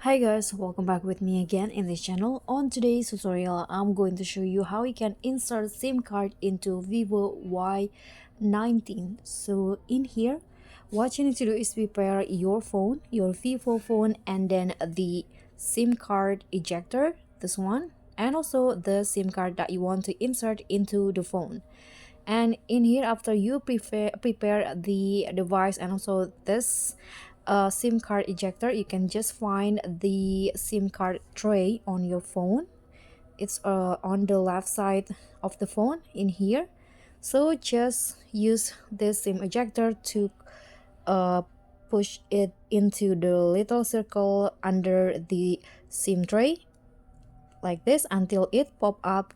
Hi guys, welcome back with me again in this channel. On today's tutorial, I'm going to show you how you can insert SIM card into Vivo Y19. So in here, what you need to do is prepare your phone, your Vivo phone, and then the SIM card ejector, this one, and also the SIM card that you want to insert into the phone. And in here, after you prepare the device and also this SIM card ejector, you can just find the SIM card tray on your phone. It's on the left side of the phone in here. So just use this SIM ejector to uh, push it into the little circle under the SIM tray like this until it pop up.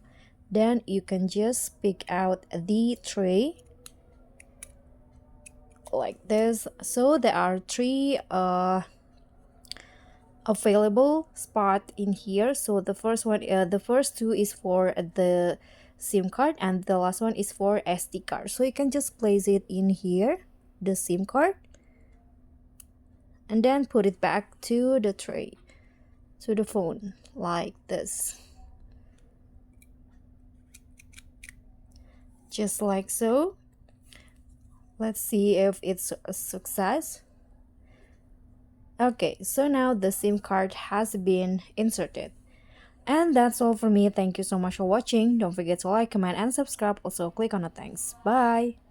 Then you can just pick out the tray like this. So there are three available spot in here. So the first two is for the SIM card and the last one is for SD card. So you can just place it in here, the SIM card, and then put it back to the tray, to the phone like this, just like so. Let's see if it's a success. Okay, so now the SIM card has been inserted. And that's all for me. Thank you so much for watching. Don't forget to like, comment, and subscribe. Also, click on the thanks. Bye!